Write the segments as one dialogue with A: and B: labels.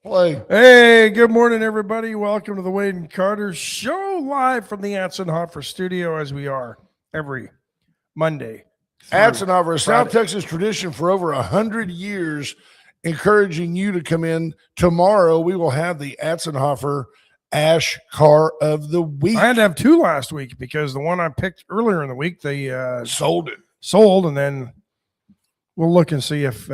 A: Play.
B: Hey, good morning, everybody. Welcome to the Wade and Carter Show, live from the Atzenhofer studio, as we are every Monday.
A: Atzenhofer, a South Texas tradition for over 100 years, encouraging you to come in. Tomorrow, we will have the Atzenhofer Ash Car of the Week.
B: I had to have two last week because the one I picked earlier in the week, they
A: sold,
B: and then we'll look and see if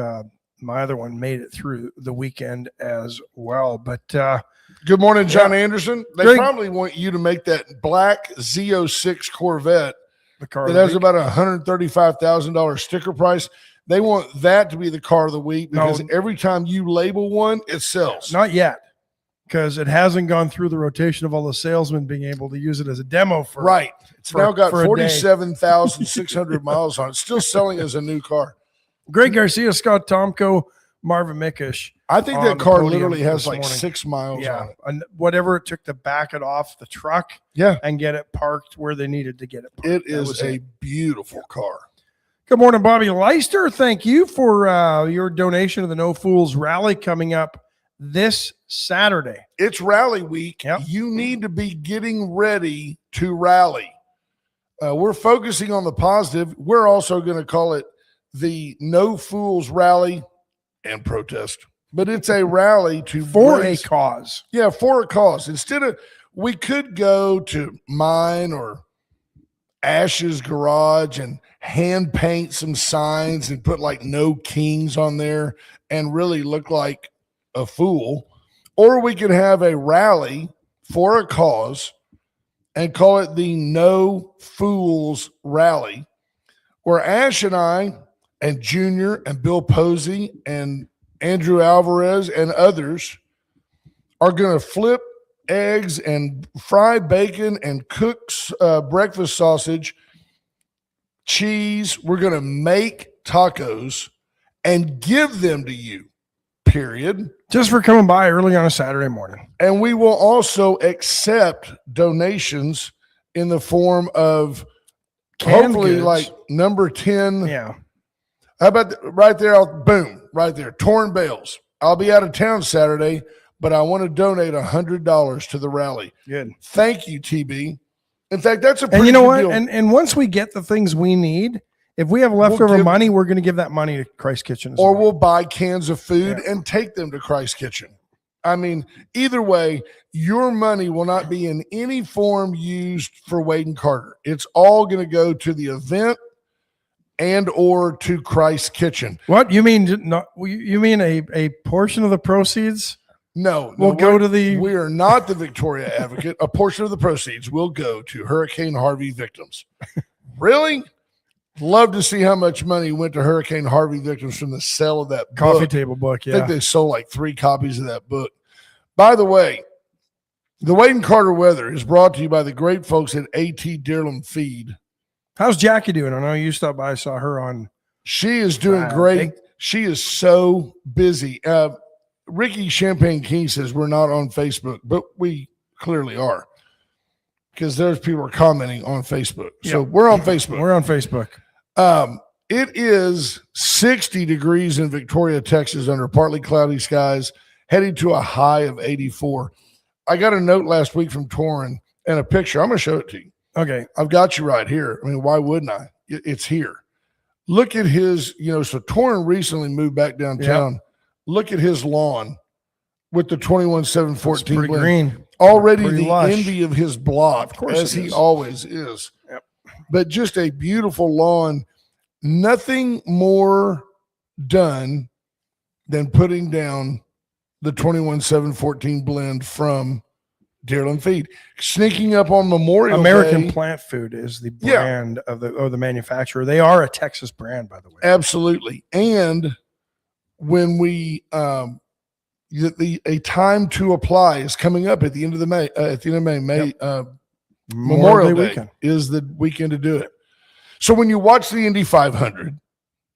B: my other one made it through the weekend as well. But
A: good morning, John Anderson. They probably want you to make that black Z06 Corvette
B: the car
A: that has about a $135,000 sticker price. They want that to be the car of the week because every time you label one, it sells.
B: Not yet, because it hasn't gone through the rotation of all the salesmen being able to use it as a demo for.
A: Right. It's now got 47,600 miles on it. Still selling as a new car.
B: Greg Garcia, Scott Tomko, Marvin Mickish.
A: I think that car literally has like 6 miles on it.
B: And whatever it took to back it off the truck and get it parked where they needed to get it parked.
A: It is a beautiful car.
B: Good morning, Bobby Leister. Thank you for your donation to the No Fools Rally coming up this Saturday.
A: It's rally week.
B: Yep.
A: You need to be getting ready to rally. We're focusing on the positive. We're also going to call it the No Fools Rally and Protest. But it's a rally
B: for a cause.
A: Yeah, for a cause. Instead of, we could go to mine or Ash's garage and hand paint some signs and put like no kings on there and really look like a fool. Or we could have a rally for a cause and call it the No Fools Rally, where Ash and I and Junior and Bill Posey and Andrew Alvarez and others are going to flip eggs and fry bacon and cook breakfast sausage, cheese. We're going to make tacos and give them to you, period.
B: Just for coming by early on a Saturday morning.
A: And we will also accept donations in the form of hopefully
B: goods.
A: like number 10.
B: Yeah.
A: How about right there? Boom, right there. Torn bales. I'll be out of town Saturday, but I want to donate $100 to the rally.
B: Good.
A: Thank you, TB. In fact, that's a pretty
B: and you know what?
A: deal.
B: And once we get the things we need, if we have leftover money, we're going to give that money to Christ Kitchen.
A: Or we'll buy cans of food and take them to Christ Kitchen. I mean, either way, your money will not be in any form used for Wade and Carter. It's all going to go to the event and or to Christ Kitchen.
B: What you mean? You mean a portion of the proceeds?
A: No,
B: we'll go to the.
A: We are not the Victoria Advocate. A portion of the proceeds will go to Hurricane Harvey victims. Really? Love to see how much money went to Hurricane Harvey victims from the sale of that
B: coffee table book. Yeah,
A: I think they sold like 3 copies of that book. By the way, the Wade and Carter weather is brought to you by the great folks at AT Deerland Feed.
B: How's Jackie doing? I know you stopped by. I saw her on.
A: She is doing great. She is so busy. Ricky Champagne King says we're not on Facebook, but we clearly are because there's people commenting on Facebook. So we're on Facebook.
B: We're on Facebook.
A: It is 60 degrees in Victoria, Texas, under partly cloudy skies, heading to a high of 84. I got a note last week from Torrin and a picture. I'm going to show it to you.
B: Okay.
A: I've got you right here. I mean, why wouldn't I? It's here. Look at his, so Torrin recently moved back downtown. Yep. Look at his lawn with the 21-7-14 blend.
B: Green.
A: Already the envy of his block,
B: of course,
A: as he always is. Yep. But just a beautiful lawn. Nothing more done than putting down the 21-7-14 blend from Deerland Feed. Sneaking up on Memorial
B: American
A: Day.
B: Plant Food is the brand of the manufacturer. They are a Texas brand, by the way.
A: Absolutely. And when we a time to apply is coming up at the end of May. Memorial Day weekend is the weekend to do it. So when you watch the Indy 500,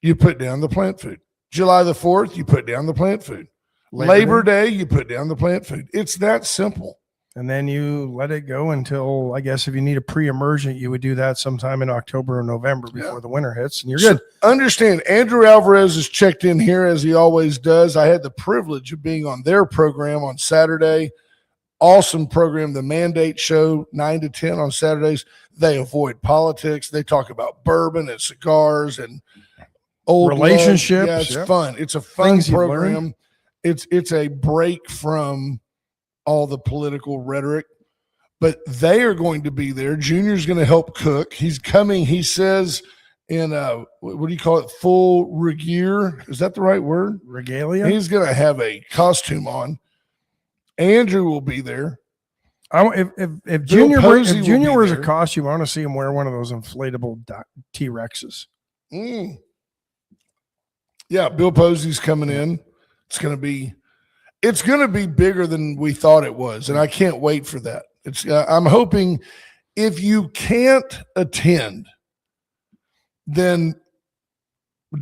A: you put down the plant food. July the 4th, you put down the plant food. Labor Day, you put down the plant food. It's that simple.
B: And then you let it go until, I guess, if you need a pre-emergent, you would do that sometime in October or November before the winter hits, and you're good.
A: Understand, Andrew Alvarez is checked in here as he always does. I had the privilege of being on their program on Saturday. Awesome program, the Mandate Show, 9 to 10 on Saturdays. They avoid politics. They talk about bourbon and cigars and old
B: relationships.
A: Love. Yeah, it's fun. It's a fun
B: Things
A: program. It's a break from all the political rhetoric, but they are going to be there. Junior's going to help cook. He's coming, he says, in what do you call it? Full regalia. Is that the right word?
B: Regalia.
A: He's going to have a costume on. Andrew will be there.
B: If Junior wears a costume, I want to see him wear one of those inflatable T-Rexes.
A: Yeah, Bill Posey's coming in. It's going to be bigger than we thought it was, and I can't wait for that. I'm hoping if you can't attend, then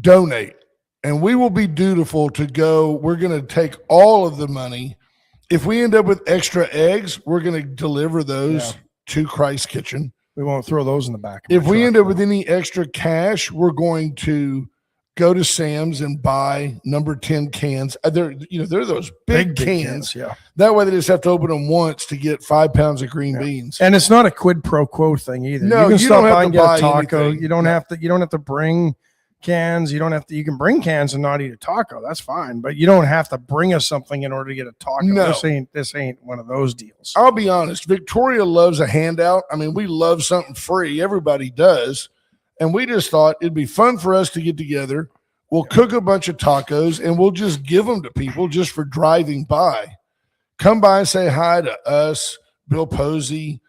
A: donate, and we will be dutiful to go. We're going to take all of the money. If we end up with extra eggs, we're going to deliver those to Christ's Kitchen.
B: We won't throw those in the back.
A: If we end up with any extra cash, we're going to go to Sam's and buy number 10 cans. They're those big cans.
B: Yeah.
A: That way they just have to open them once to get 5 pounds of green beans.
B: And it's not a quid pro quo thing either.
A: No,
B: you can stop by and get a taco.
A: Anything.
B: You don't have to bring cans. You can bring cans and not eat a taco. That's fine. But you don't have to bring us something in order to get a taco.
A: No.
B: This ain't one of those deals.
A: I'll be honest. Victoria loves a handout. I mean, we love something free. Everybody does. And we just thought it'd be fun for us to get together. We'll cook a bunch of tacos and we'll just give them to people just for driving by. Come by and say hi to us, Bill Posey.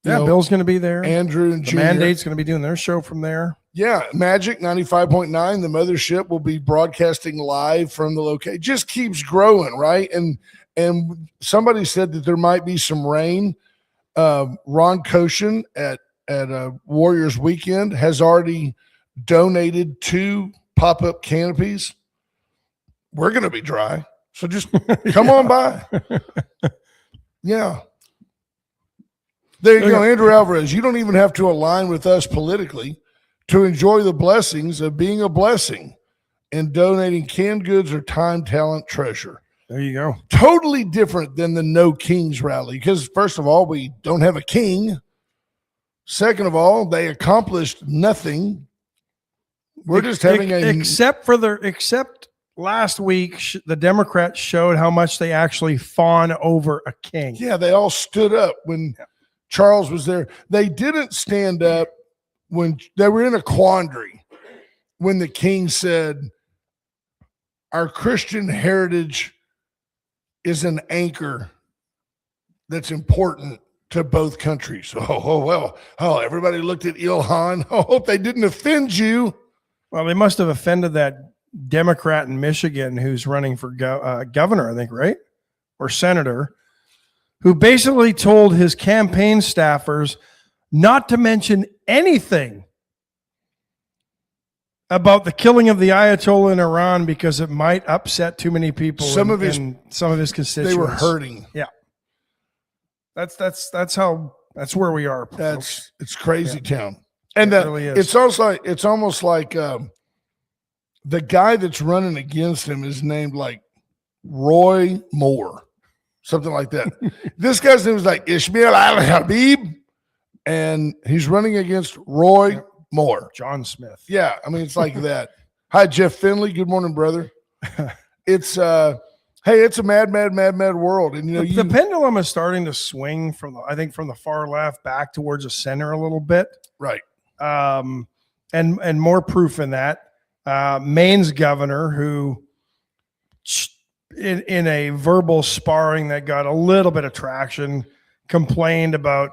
B: Bill's going to be there.
A: Andrew and
B: the
A: Junior.
B: Mandate's going to be doing their show from there.
A: Yeah, Magic 95.9, the mothership, will be broadcasting live from the location. It just keeps growing, right? And somebody said that there might be some rain. Ron Koshin at Warriors Weekend has already donated 2 pop-up canopies. We're going to be dry, so just come on by. Yeah. There you go, Andrew Alvarez. You don't even have to align with us politically to enjoy the blessings of being a blessing and donating canned goods or time, talent, treasure.
B: There you go.
A: Totally different than the No Kings rally because, first of all, we don't have a king. Second of all, they accomplished nothing. We're just having
B: except last week, the Democrats showed how much they actually fawn over a king.
A: Yeah, they all stood up when Charles was there. They didn't stand up when they were in a quandary when the king said, our Christian heritage is an anchor that's important to both countries. Everybody looked at Ilhan. I hope they didn't offend you.
B: Well, they must have offended that Democrat in Michigan who's running for governor, I think, right? Or senator, who basically told his campaign staffers not to mention anything about the killing of the Ayatollah in Iran because it might upset too many people. Some of his constituents.
A: They were hurting.
B: Yeah. That's where we are.
A: It's crazy town. And really it's almost like the guy that's running against him is named like Roy Moore, something like that. This guy's name is like Ishmael Al-Habib, and he's running against Roy Moore.
B: John Smith.
A: Yeah, I mean, it's like that. Hi, Jeff Finley. Good morning, brother. It's it's a mad world. And
B: the pendulum is starting to swing from the far left back towards the center a little bit.
A: Right.
B: And more proof in that. Maine's governor, who in a verbal sparring that got a little bit of traction, complained about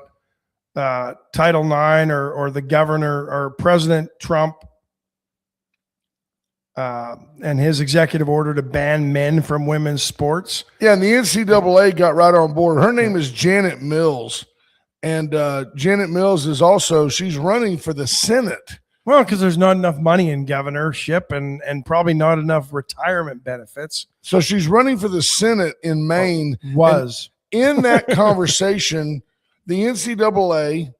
B: Title IX or the governor or President Trump and his executive order to ban men from women's sports.
A: Yeah, and the NCAA got right on board. Her name is Janet Mills. And Janet Mills she's running for the Senate.
B: Well, because there's not enough money in governorship and probably not enough retirement benefits.
A: So she's running for the Senate in Maine. in that conversation, the NCAA,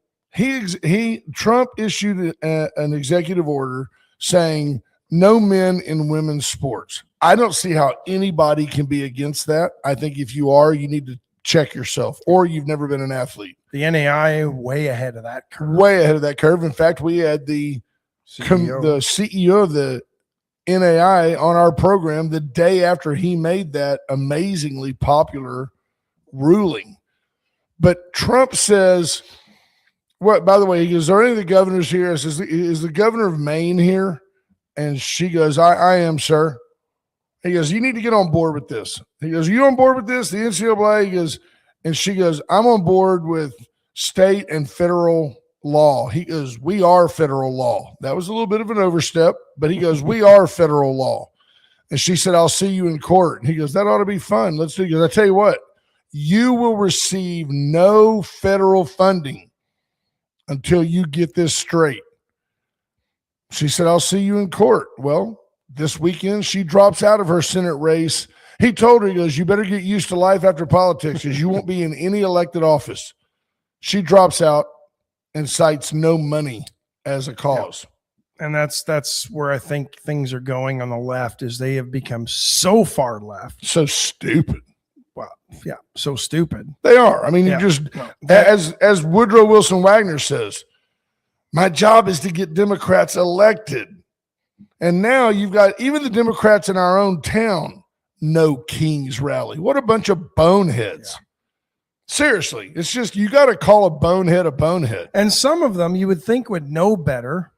A: Trump issued an executive order saying no men in women's sports. I don't see how anybody can be against that. I think if you are, you need to check yourself, or you've never been an athlete.
B: The NAI way ahead of that curve.
A: Way ahead of that curve. In fact, we had the CEO of the NAI on our program the day after he made that amazingly popular ruling. But Trump says, what, by the way, he goes, are any of the governors here? I says, is the governor of Maine here? And she goes, I am, sir. He goes, you need to get on board with this. He goes, you on board with this? The NCAA? He goes, and she goes, I'm on board with state and federal law. He goes, we are federal law. That was a little bit of an overstep, but he goes, we are federal law. And she said, I'll see you in court. And he goes, that ought to be fun. Let's do it. Because I tell you what, you will receive no federal funding until you get this straight. She said, I'll see you in court. Well, this weekend, she drops out of her Senate race. He told her, he goes, you better get used to life after politics because you won't be in any elected office. She drops out and cites no money as a cause.
B: Yeah. And that's where I think things are going on the left, is they have become so far left.
A: So stupid.
B: Well, yeah, so stupid.
A: They are. I mean, you just, as Woodrow Wilson Wagner says, my job is to get Democrats elected. And now you've got even the Democrats in our own town, no King's rally. What a bunch of boneheads. Yeah. Seriously, it's just, you got to call a bonehead a bonehead.
B: And some of them you would think would know better.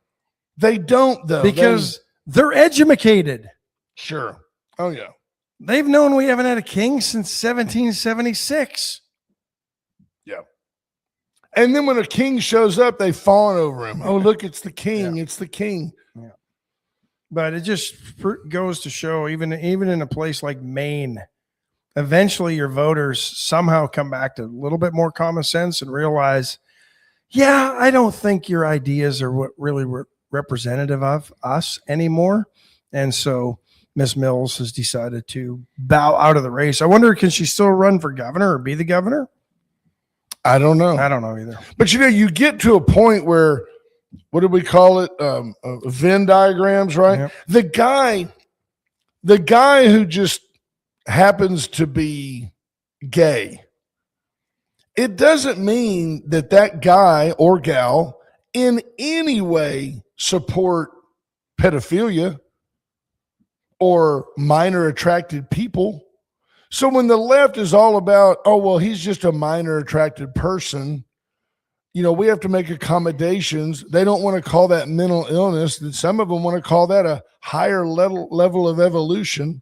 A: They don't, though.
B: Because they're educated.
A: Sure. Oh, yeah.
B: They've known we haven't had a king since 1776.
A: Yeah. And then when a king shows up, they fawn over him. Oh, look, it's the king. Yeah. It's the king.
B: Yeah. But it just goes to show, even in a place like Maine, eventually your voters somehow come back to a little bit more common sense and realize, yeah, I don't think your ideas are what really representative of us anymore. And so Miss Mills has decided to bow out of the race. I wonder, can she still run for governor or be the governor?
A: I don't know.
B: I don't know either.
A: But, you get to a point where, what did we call it? Venn diagrams, right? Yep. The guy who just happens to be gay, it doesn't mean that guy or gal in any way support pedophilia or minor attracted people. So when the left is all about, oh, well, he's just a minor attracted person, we have to make accommodations. They don't want to call that mental illness. That some of them want to call that a higher level of evolution.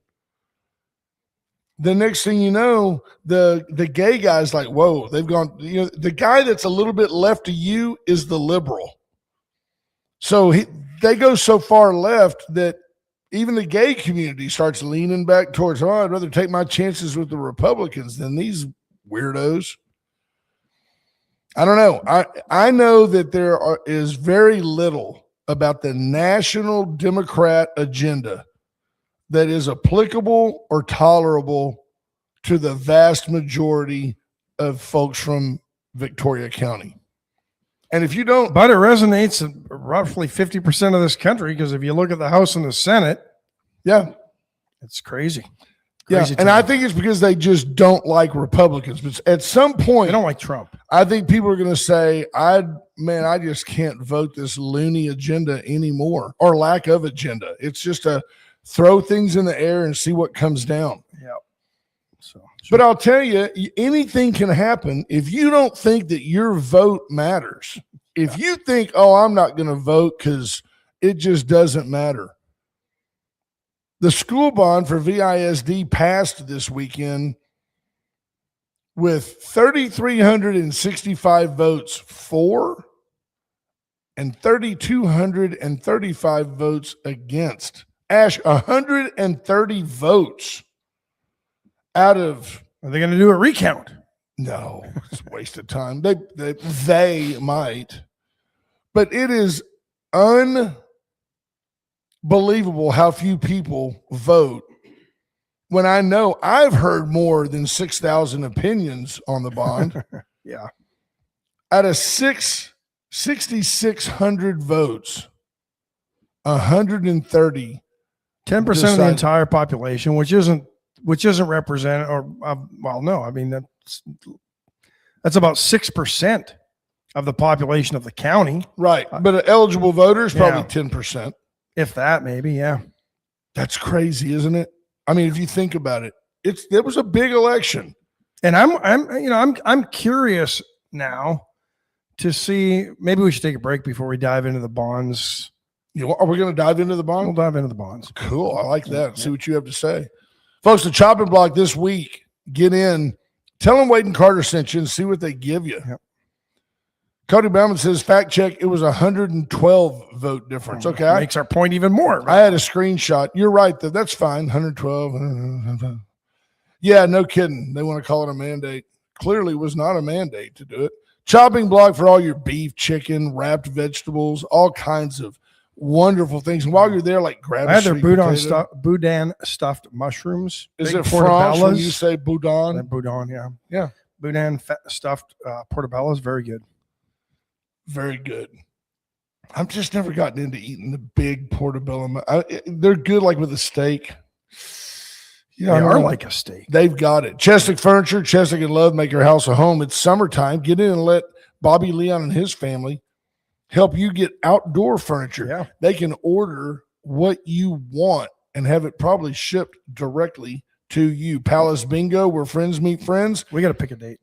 A: The next thing you know, the gay guy's like, whoa, they've gone, the guy that's a little bit left of you is the liberal. So they go so far left that even the gay community starts leaning back towards, oh, I'd rather take my chances with the Republicans than these weirdos. I don't know. I know that there is very little about the national Democrat agenda that is applicable or tolerable to the vast majority of folks from Victoria County. And if you don't,
B: but it resonates in roughly 50% of this country, because if you look at the House and the Senate,
A: yeah,
B: it's crazy.
A: Yeah, and I think it's because they just don't like Republicans. But at some point,
B: they don't like Trump.
A: I think people are going to say, I just can't vote this loony agenda anymore, or lack of agenda. It's just a throw things in the air and see what comes down.
B: Yeah. So,
A: but I'll tell you, anything can happen if you don't think that your vote matters. If you think, oh, I'm not going to vote because it just doesn't matter. The school bond for VISD passed this weekend with 3,365 votes for and 3,235 votes against. Ash, 130 votes out of.
B: Are they going to do a recount?
A: No, it's a waste of time. They might, but it is unbelievable how few people vote when I know I've heard more than 6,000 opinions on the bond.
B: Yeah.
A: Out of 6,600 votes, 130
B: 10% of the
A: decided-
B: entire population, which isn't represented, or well, no, I mean that's about 6% of the population of the county,
A: right? But eligible voters probably
B: Yeah.
A: 10%.
B: if that, maybe. Yeah.
A: That's crazy, isn't it? I mean, if you think about it, it was a big election.
B: And I'm curious now to see. Maybe we should take a break before we dive into the bonds.
A: Are we going to dive into the
B: We'll
A: bond?
B: dive into the bonds.
A: Cool. I like that. See what you have to say. Folks, the chopping block this week, get in. Tell them Wade and Carter sent you and see what they give you.
B: Yep.
A: Cody Bauman says, fact check, it was 112 vote difference. Okay.
B: Makes our point even more.
A: I had a screenshot. You're right, though. That's fine. 112. Yeah, no kidding. They want to call it a mandate. Clearly was not a mandate to do it. Chopping block for all your beef, chicken, wrapped vegetables, all kinds of wonderful things. And while you're there, like grab
B: I had their
A: sweet
B: boudin
A: potato.
B: boudin stuffed mushrooms.
A: Is
B: Big
A: it French when
B: portobellas.
A: you say boudin?
B: Boudin, yeah.
A: Yeah.
B: Boudin stuffed portobellas, very good.
A: Very good. I've just never gotten into eating the big portobello. They're good, like with a steak.
B: They are like a steak.
A: They've got it. Cheswick Furniture, Cheswick and Love, make your house a home. It's summertime. Get in and let Bobby Leon and his family help you get outdoor furniture.
B: Yeah.
A: They can order what you want and have it probably shipped directly to you. Palace Bingo, where friends meet friends.
B: We got to pick a date.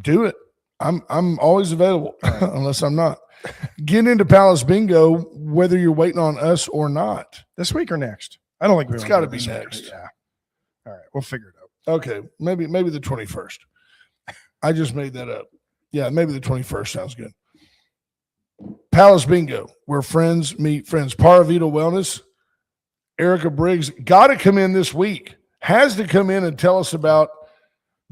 A: Do it. I'm always available, unless I'm not. Get into Palace Bingo, whether you're waiting on us or not.
B: This week or next? I don't think
A: It's
B: wanna
A: gotta
B: do
A: be
B: this week.
A: next.
B: Yeah. All right. We'll figure it out.
A: Okay, maybe the 21st. I just made that up. Yeah, maybe the 21st sounds good. Palace Bingo, where friends meet friends. Paravita Wellness. Erica Briggs got to come in this week. Has to come in and tell us about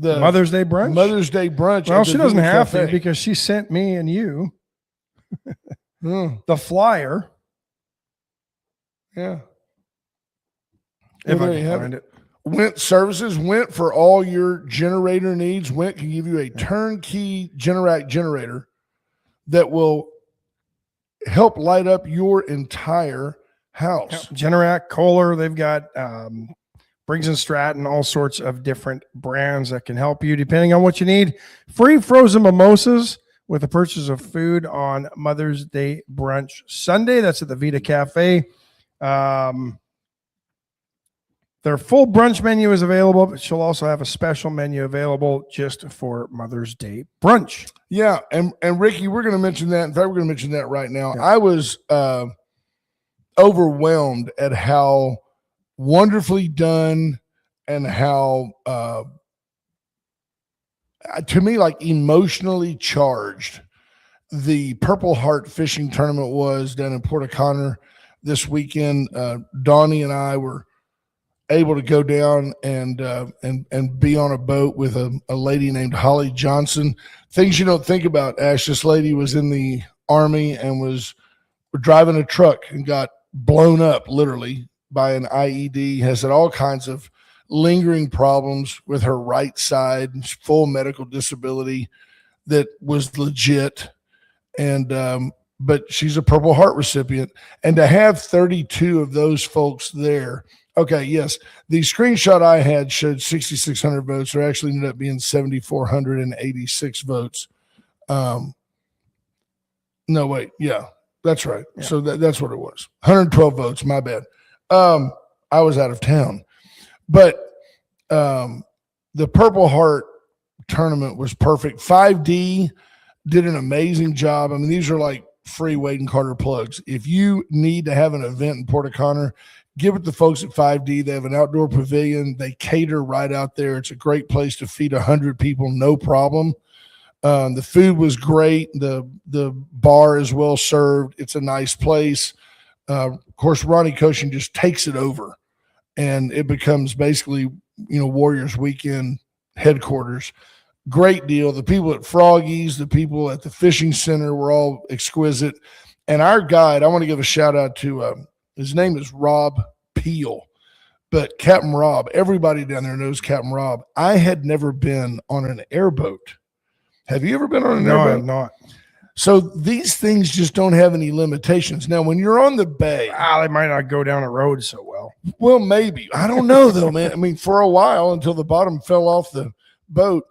A: the
B: Mother's Day brunch?
A: Mother's Day brunch.
B: Well,
A: at the
B: she doesn't
A: Vita
B: have to
A: Cafe.
B: because she sent me and you the flyer.
A: Yeah.
B: If
A: Well,
B: I
A: there you
B: can
A: have
B: find
A: it.
B: it.
A: Went Services, Went for all your generator needs. Went can give you a turnkey Generac generator that will help light up your entire house.
B: Generac, Kohler, they've got Briggs and Stratton, all sorts of different brands that can help you depending on what you need. Free frozen mimosas with the purchase of food on Mother's Day brunch Sunday. That's at the Vita Cafe. Their full brunch menu is available, but she'll also have a special menu available just for Mother's Day brunch.
A: Yeah, and Ricky, we're going to mention that. In fact, we're going to mention that right now.
B: Yeah.
A: I was overwhelmed at how wonderfully done and how, to me, like emotionally charged the Purple Heart fishing tournament was down in Port O'Connor this weekend. Donnie and I were able to go down and be on a boat with a lady named Holly Johnson. Things you don't think about, Ash. This lady was in the Army and was driving a truck and got blown up literally by an IED, has had all kinds of lingering problems with her right side, full medical disability that was legit. And but she's a Purple Heart recipient. And to have 32 of those folks there. Okay, yes. The screenshot I had showed 6,600 votes. There actually ended up being 7,486 votes. No, wait. Yeah, that's right.
B: Yeah.
A: So that's what it was. 112 votes. My bad. I was out of town. But the Purple Heart tournament was perfect. 5D did an amazing job. I mean, these are like free Wade and Carter plugs. If you need to have an event in Port O'Connor, give it to folks at 5D. They have an outdoor pavilion. They cater right out there. It's a great place to feed 100 people, no problem. The food was great. The bar is well served. It's a nice place. Of course, Ronnie Koshin just takes it over, and it becomes basically, Warriors Weekend headquarters. Great deal. The people at Froggy's, the people at the fishing center were all exquisite. And our guide, I want to give a shout out to his name is Rob Peel. But Captain Rob, everybody down there knows Captain Rob. I had never been on an airboat. Have you ever been on an
B: No,
A: airboat?
B: I'm not.
A: So these things just don't have any limitations. Now, when you're on the bay,
B: They might not go down a road so well.
A: well, maybe. I don't know, though, man. I mean, for a while until the bottom fell off the boat,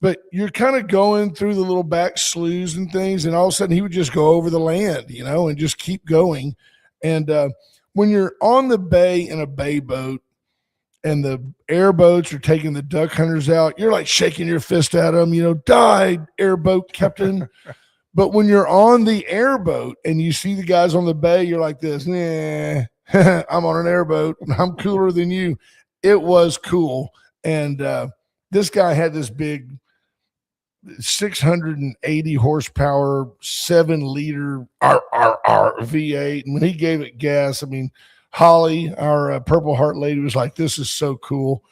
A: but you're kind of going through the little back sloughs and things, and all of a sudden he would just go over the land, and just keep going. And when you're on the bay in a bay boat and the airboats are taking the duck hunters out, you're like shaking your fist at them, die, airboat captain. But when you're on the airboat and you see the guys on the bay, you're like this, nah, I'm on an airboat. I'm cooler than you. It was cool. And this guy had this big 680 horsepower, 7-liter V8. And when he gave it gas, I mean, Holly, our Purple Heart lady, was like, this is so cool.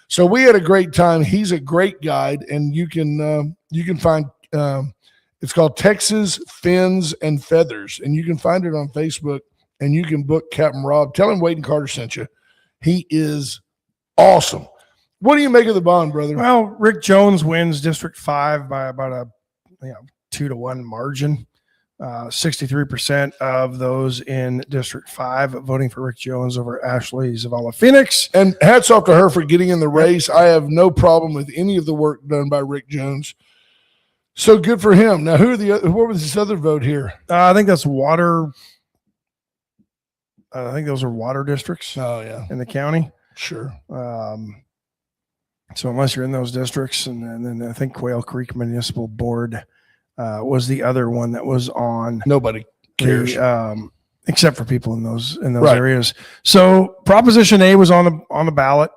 A: So we had a great time. He's a great guide, and you can find it's called Texas Fins and Feathers, and you can find it on Facebook, and you can book Captain Rob. Tell him Wade and Carter sent you. He is awesome. What do you make of the bond, brother?
B: Well, Rick Jones wins District 5 by about a 2-1 margin. 63% of those in District 5 voting for Rick Jones over Ashley Zavala Phoenix.
A: And hats off to her for getting in the race. I have no problem with any of the work done by Rick Jones. So good for him. Now, what was this other vote here?
B: I think that's water. I think those are water districts.
A: Oh, yeah.
B: In the county.
A: Sure.
B: So unless you're in those districts, and then I think Quail Creek Municipal Board was the other one that was on.
A: Nobody cares.
B: Except for people in those
A: Right.
B: areas. So Proposition A was on the ballot.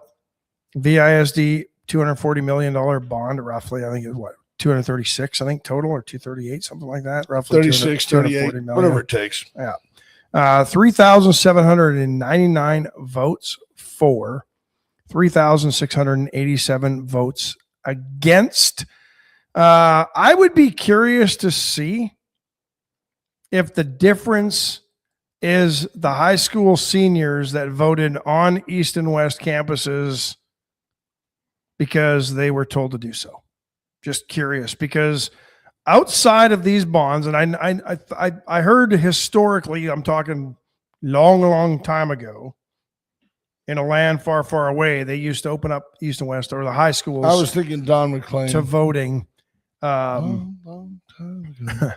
B: VISD $240 million bond, roughly. I think it was 236, I think total, or 238, something like that. Roughly
A: 36, 38, whatever it takes.
B: Yeah. 3,799 votes for, 3,687 votes against. I would be curious to see if the difference is the high school seniors that voted on East and West campuses because they were told to do so. Just curious, because outside of these bonds, and I heard historically, I'm talking long time ago, in a land far, far away, they used to open up East and West, or the high schools.
A: I was thinking Don McLean.
B: To voting.
A: Long time ago.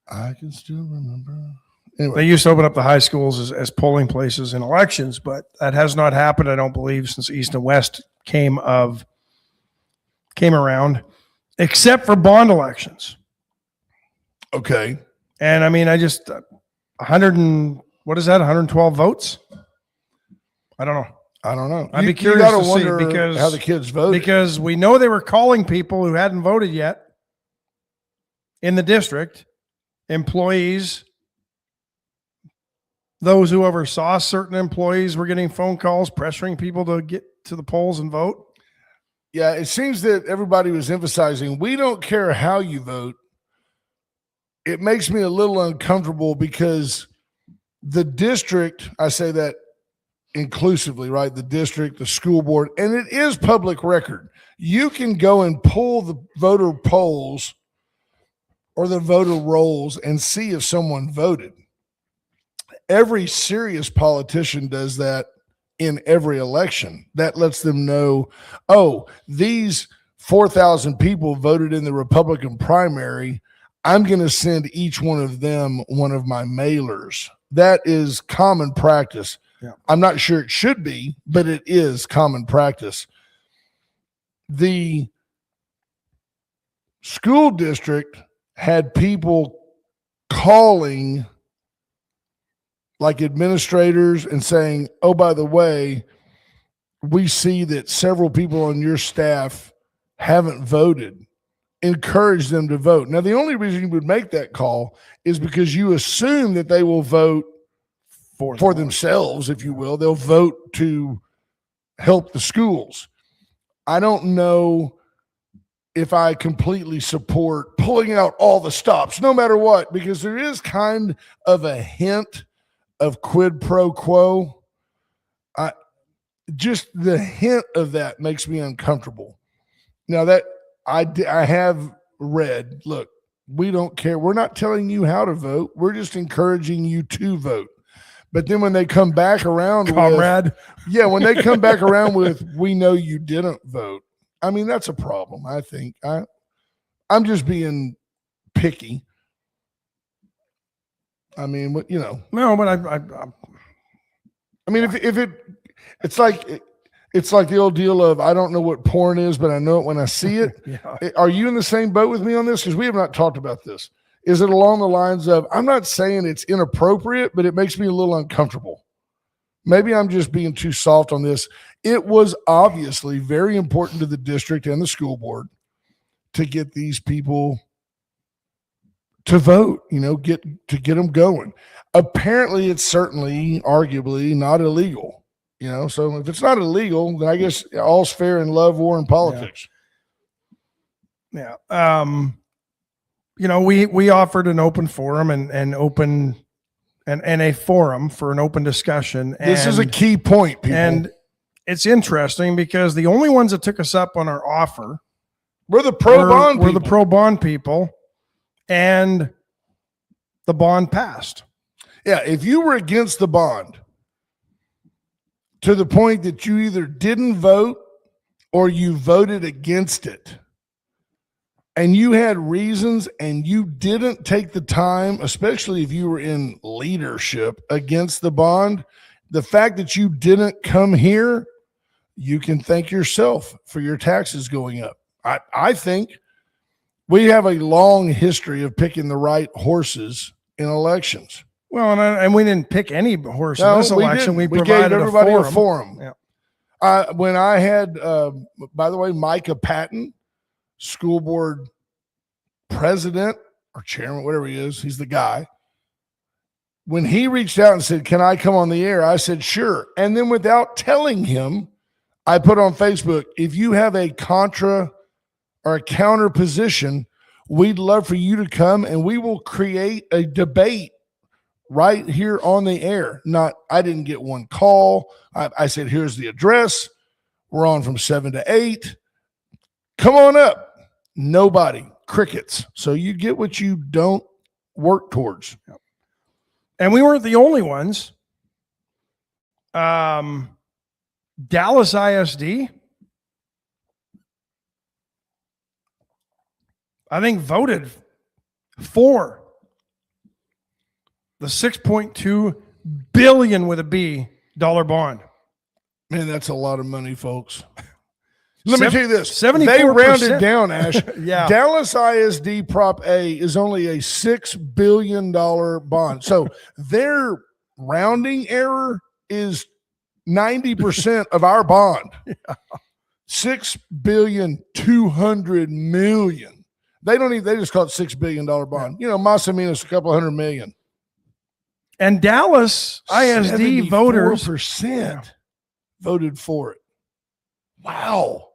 A: I can still remember. Anyway.
B: They used to open up the high schools as polling places in elections, but that has not happened, I don't believe, since East and West came around, except for bond elections.
A: Okay.
B: And I mean, 112 votes? I don't know. I'd be curious to see, because
A: how the kids voted.
B: Because we know they were calling people who hadn't voted yet in the district, employees, those who oversaw certain employees were getting phone calls pressuring people to get to the polls and vote.
A: Yeah, it seems that everybody was emphasizing, we don't care how you vote. It makes me a little uncomfortable because the district, I say that inclusively, right? The district, the school board, and it is public record. You can go and pull the voter polls or the voter rolls and see if someone voted. Every serious politician does that in every election. That lets them know, oh, these 4,000 people voted in the Republican primary. I'm going to send each one of them one of my mailers. That is common practice.
B: Yeah.
A: I'm not sure it should be, but it is common practice. The school district had people calling like administrators and saying, oh, by the way, we see that several people on your staff haven't voted. Encourage them to vote. Now, the only reason you would make that call is because you assume that they will vote for themselves, if you will. They'll vote to help the schools. I don't know if I completely support pulling out all the stops, no matter what, because there is kind of a hint of quid pro quo. just the hint of that makes me uncomfortable. Now that I have read, look, we don't care. We're not telling you how to vote. We're just encouraging you to vote. But then when they come back around
B: Comrade.
A: when they come back around with, we know you didn't vote. I mean, that's a problem. I think I'm just being picky. I mean, you know.
B: No, but
A: I mean, if it's like the old deal of, I don't know what porn is, but I know it when I see it.
B: yeah.
A: Are you in the same boat with me on this? Because we have not talked about this. Is it along the lines of, I'm not saying it's inappropriate, but it makes me a little uncomfortable. Maybe I'm just being too soft on this. It was obviously very important to the district and the school board to get these people to vote, get them going. Apparently, it's certainly, arguably, not illegal. So if it's not illegal, then I guess all's fair in love, war, and politics.
B: Yeah. We offered an open forum and open and a forum for an open discussion.
A: This is a key point, people.
B: And it's interesting because the only ones that took us up on our offer
A: were the pro-bond people.
B: Were the pro-bond people, and the bond passed.
A: Yeah, if you were against the bond to the point that you either didn't vote or you voted against it, and you had reasons and you didn't take the time, especially if you were in leadership against the bond, the fact that you didn't come here, you can thank yourself for your taxes going up. I think we have a long history of picking the right horses in elections.
B: Well, and we didn't pick any horse in this election. We provided
A: gave everybody a forum.
B: Yeah.
A: When I had, by the way, Micah Patton, school board president or chairman, whatever he is, he's the guy. When he reached out and said, "Can I come on the air?" I said, "Sure." And then without telling him, I put on Facebook, if you have a contra or a counter position, we'd love for you to come and we will create a debate right here on the air. I didn't get one call. I said, here's the address. We're on from 7 to 8. Come on up. Nobody. Crickets. So you get what you don't work towards.
B: And we weren't the only ones. Dallas ISD, I think, voted for the $6.2 billion with a B dollar bond.
A: Man, that's a lot of money, folks. Let me tell you this.
B: 74%.
A: They rounded down, Ash.
B: Yeah.
A: Dallas ISD Prop A is only a $6 billion bond. So their rounding error is 90% of our bond.
B: Yeah.
A: $6.2 billion. They just call it $6 billion bond. Massamina's a couple $100 million.
B: And Dallas ISD voters
A: 4% voted for it. Wow.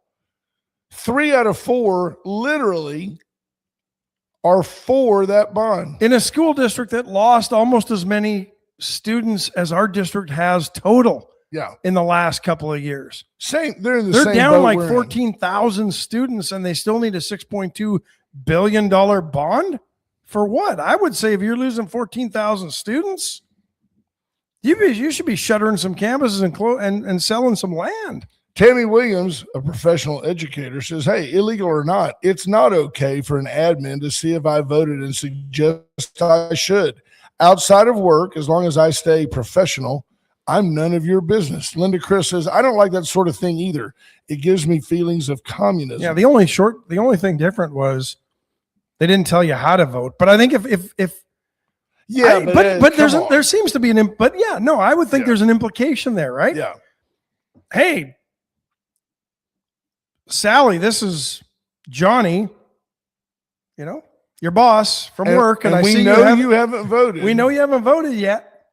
A: 3 out of 4 literally are for that bond.
B: In a school district that lost almost as many students as our district has total.
A: Yeah.
B: In the last couple of years.
A: They're
B: down like 14,000 students and they still need a $6.2 billion bond for what? I would say if you're losing 14,000 students, you should be shuttering some campuses and selling some land.
A: Tammy Williams, a professional educator, says, hey, illegal or not, it's not okay for an admin to see if I voted and suggest I should. Outside of work, as long as I stay professional, I'm none of your business. Linda Chris says, I don't like that sort of thing either. It gives me feelings of communism.
B: Yeah, the only thing different was they didn't tell you how to vote. But I think there seems to be I would think there's an implication there, right?
A: Yeah.
B: Hey, Sally, this is Johnny, your boss from work, and I see
A: you haven't voted.
B: We know you haven't voted yet.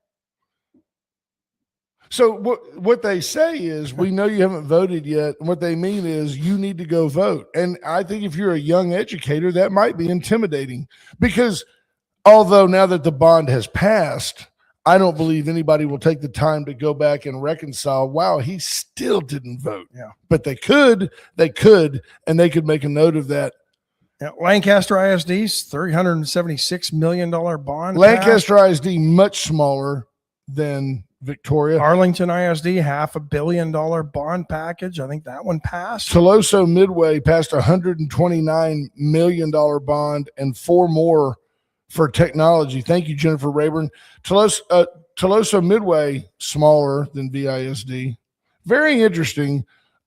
A: So what they say is, we know you haven't voted yet. And what they mean is you need to go vote. And I think if you're a young educator, that might be intimidating because although now that the bond has passed, I don't believe anybody will take the time to go back and reconcile, wow, he still didn't vote.
B: Yeah.
A: But they could, and they could make a note of that.
B: Yeah, Lancaster ISD's $376 million bond.
A: Lancaster ISD, much smaller than Victoria.
B: Arlington ISD, $500 million bond package. I think that one passed.
A: Toloso Midway passed a $129 million bond and 4 more for technology. Thank you, Jennifer Rayburn. Toloso Midway, smaller than VISD. Very interesting.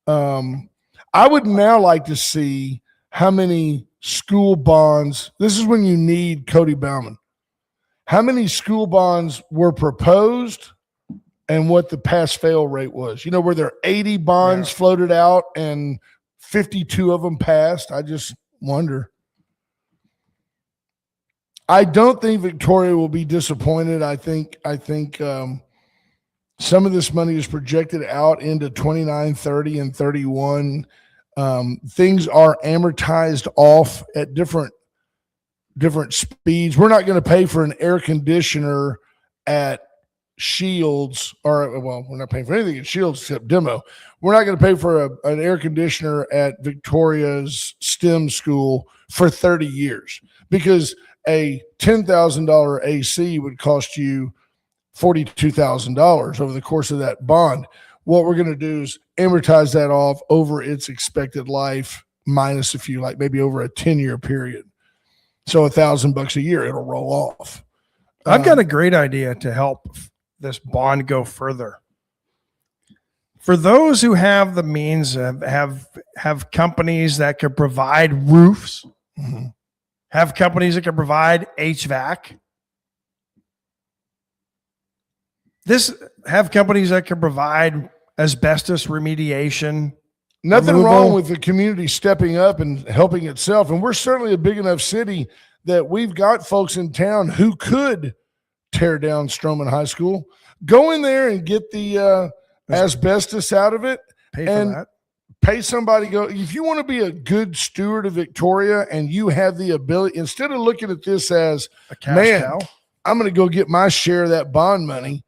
A: I would now like to see how many school bonds. This is when you need Cody Bauman. How many school bonds were proposed and what the pass-fail rate was? You know, were there 80 bonds floated out and 52 of them passed? I just wonder. I don't think Victoria will be disappointed. I think some of this money is projected out into 29, 30, and 31. Things are amortized off at different speeds. We're not going to pay for an air conditioner at Shields, or well, we're not paying for anything at Shields except demo. We're not going to pay for an air conditioner at Victoria's STEM school for 30 years because a $10,000 AC would cost you $42,000 over the course of that bond. What we're going to do is amortize that off over its expected life minus a few, like maybe over a 10-year period. So $1,000 a year, it'll roll off.
B: I've got a great idea to help this bond go further. For those who have the means, have companies that could provide roofs, have companies that can provide HVAC. Have companies that can provide asbestos remediation.
A: Nothing
B: removal.
A: wrong with the community stepping up and helping itself. And we're certainly a big enough city that we've got folks in town who could tear down Stroman High School, go in there and get the asbestos out of it.
B: Pay for that.
A: Pay somebody go. If you want to be a good steward of Victoria and you have the ability, instead of looking at this as,
B: A cash cow.
A: I'm going to go get my share of that bond money.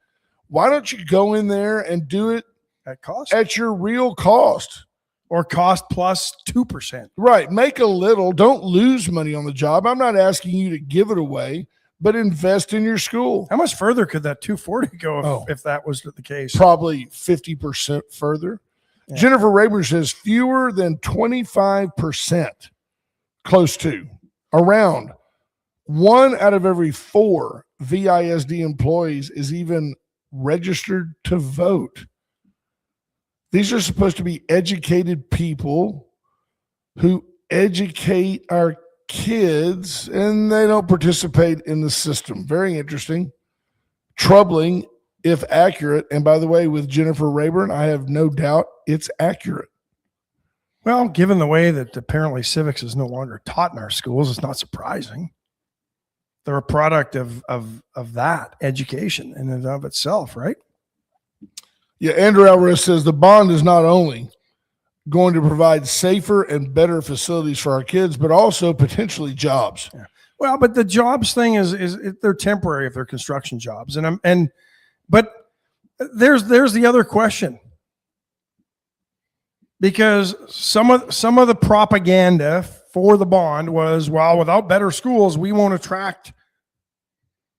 A: Why don't you go in there and do it
B: At cost?
A: at your real cost?
B: Or cost plus 2%.
A: Right. Make a little. Don't lose money on the job. I'm not asking you to give it away, but invest in your school.
B: How much further could that 240 go if that was the case?
A: Probably 50% further.
B: Yeah.
A: Jennifer Rayburn says fewer than 25%, close to, around 1 out of every 4 VISD employees is even registered to vote. These are supposed to be educated people who educate our kids, and they don't participate in the system. Very interesting. Troubling, if accurate. And by the way, with Jennifer Rayburn, I have no doubt it's accurate.
B: Well, given the way that apparently civics is no longer taught in our schools, it's not surprising. They're a product of that education in and of itself, right?
A: Yeah, Andrew Alvarez says the bond is not only going to provide safer and better facilities for our kids, but also potentially jobs.
B: Yeah. Well, but the jobs thing is they're temporary if they're construction jobs, but there's the other question, because some of the propaganda for the bond was, well, without better schools, we won't attract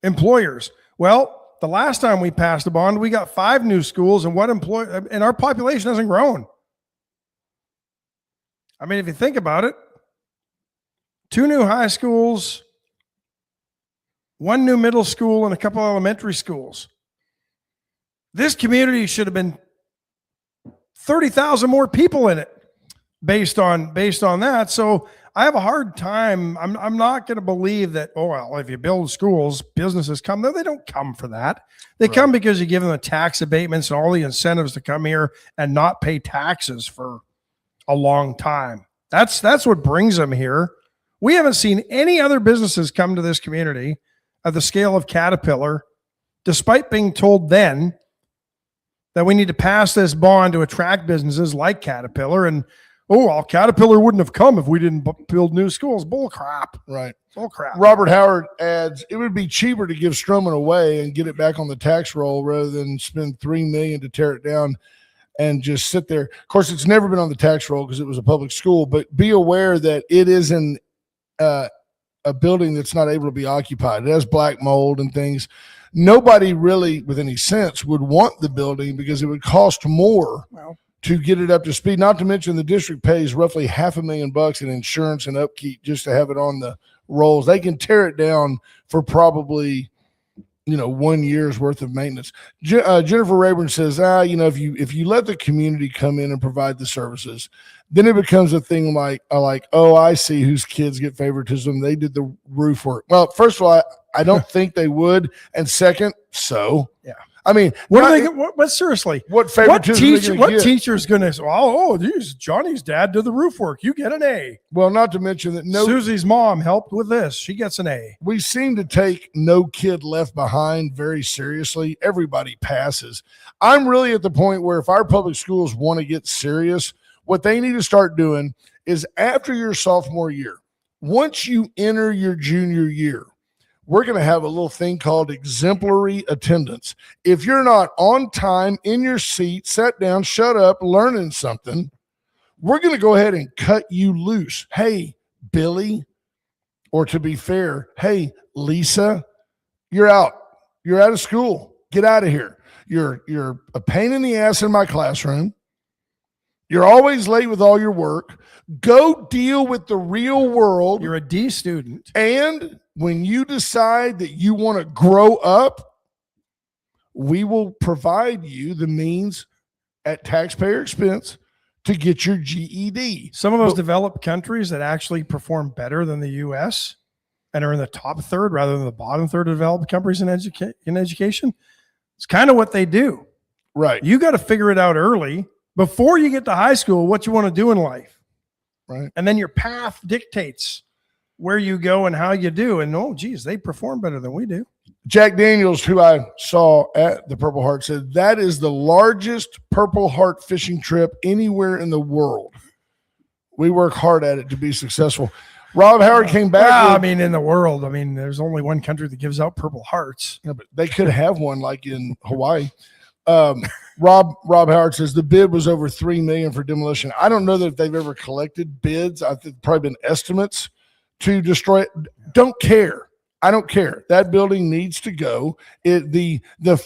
B: employers. Well, the last time we passed a bond, we got 5 new schools, and and our population hasn't grown. I mean, if you think about it, 2 new high schools, 1 new middle school, and a couple elementary schools. This community should have been 30,000 more people in it based on that. So I have a hard time. I'm not going to believe that, oh, well, if you build schools, businesses come. No, they don't come for that. They come because you give them the tax abatements and all the incentives to come here and not pay taxes for a long time. That's what brings them here. We haven't seen any other businesses come to this community at the scale of Caterpillar, despite being told then that we need to pass this bond to attract businesses like Caterpillar. And Oh, well, Caterpillar wouldn't have come if we didn't build new schools. Bull crap.
A: Right.
B: Bull crap.
A: Robert Howard adds, it would be cheaper to give Stroman away and get it back on the tax roll rather than spend $3 million to tear it down and just sit there. Of course, it's never been on the tax roll because it was a public school, but be aware that it is a building that's not able to be occupied. It has black mold and things. Nobody really, with any sense, would want the building because it would cost more to get it up to speed. Not to mention the district pays roughly $500,000 in insurance and upkeep just to have it on the rolls. They can tear it down for probably 1 year's worth of maintenance. Jennifer Rayburn says, if you let the community come in and provide the services, then it becomes a thing like, oh, I see whose kids get favoritism. They did the roof work. Well, first of all, I don't think they would. And second, yeah. I mean,
B: what are they? But seriously,
A: what favoritism?
B: What teacher's going to say? Oh, geez, Johnny's dad did the roof work. You get an A.
A: Well, not to mention that
B: Susie's mom helped with this. She gets an A.
A: We seem to take no kid left behind very seriously. Everybody passes. I'm really at the point where if our public schools want to get serious, what they need to start doing is after your sophomore year, once you enter your junior year, we're going to have a little thing called exemplary attendance. If you're not on time, in your seat, sat down, shut up, learning something, we're going to go ahead and cut you loose. Hey, Billy, or to be fair, hey, Lisa, you're out. You're out of school. Get out of here. You're a pain in the ass in my classroom. You're always late with all your work. Go deal with the real world.
B: You're a D student.
A: And when you decide that you want to grow up, we will provide you the means at taxpayer expense to get your GED.
B: Some of those developed countries that actually perform better than the U.S. and are in the top third rather than the bottom third of developed countries in education, it's kind of what they do.
A: Right.
B: You got to figure it out early before you get to high school, what you want to do in life.
A: Right.
B: And then your path dictates where you go and how you do. And they perform better than we do.
A: Jack Daniels, who I saw at the Purple Heart, said that is the largest Purple Heart fishing trip anywhere in the world. We work hard at it to be successful. Rob Howard came back.
B: In the world, there's only one country that gives out Purple Hearts.
A: Yeah, but they could have one like in Hawaii. Rob Howard says the bid was over $3 million for demolition. I don't know that if they've ever collected bids. I think probably been estimates to destroy it. Don't care. I don't care. That building needs to go. The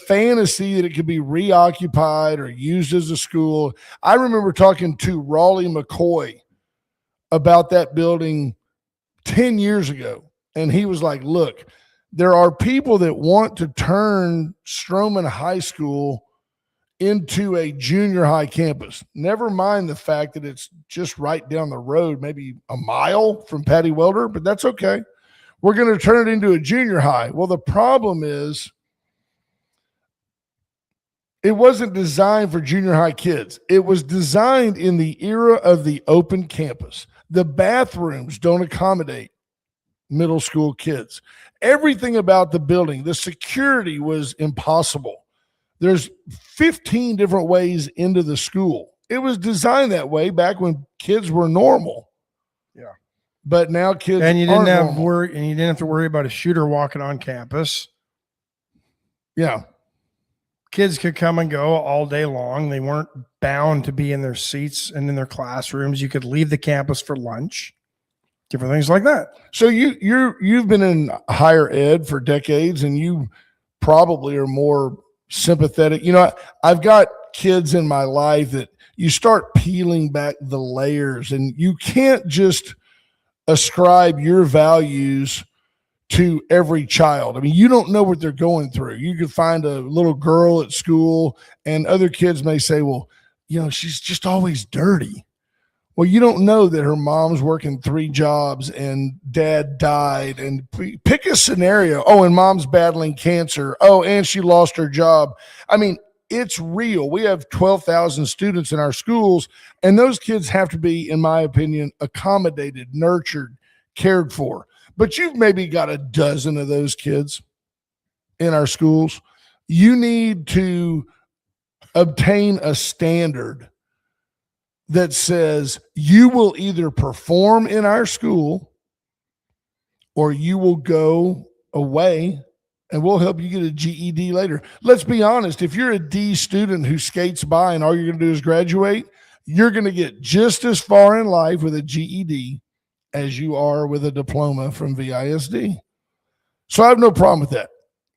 A: fantasy that it could be reoccupied or used as a school. I remember talking to Raleigh McCoy about that building 10 years ago. And he was like, look, there are people that want to turn Stroman High School into a junior high campus. Never mind the fact that it's just right down the road, maybe a mile from Patty Welder, but that's okay. We're going to turn it into a junior high. Well, the problem is it wasn't designed for junior high kids. It was designed in the era of the open campus. The bathrooms don't accommodate middle school kids. Everything about the building, the security was impossible. There's 15 different ways into the school. It was designed that way back when kids were normal.
B: Yeah.
A: But now kids
B: and you didn't
A: aren't normal.
B: and you didn't have to worry about a shooter walking on campus.
A: Yeah.
B: Kids could come and go all day long. They weren't bound to be in their seats and in their classrooms. You could leave the campus for lunch. Different things like that.
A: So you've been in higher ed for decades, and you probably are more sympathetic. I've got kids in my life that you start peeling back the layers, and you can't just ascribe your values to every child. You don't know what they're going through. You could find a little girl at school, and other kids may say, well, she's just always dirty. Well, you don't know that her mom's working 3 jobs and dad died, and pick a scenario. Oh, and mom's battling cancer. Oh, and she lost her job. It's real. We have 12,000 students in our schools, and those kids have to be, in my opinion, accommodated, nurtured, cared for. But you've maybe got a dozen of those kids in our schools. You need to obtain a standard that says you will either perform in our school or you will go away and we'll help you get a GED later. Let's be honest. If you're a D student who skates by and all you're going to do is graduate, you're going to get just as far in life with a GED as you are with a diploma from VISD. So I have no problem with that.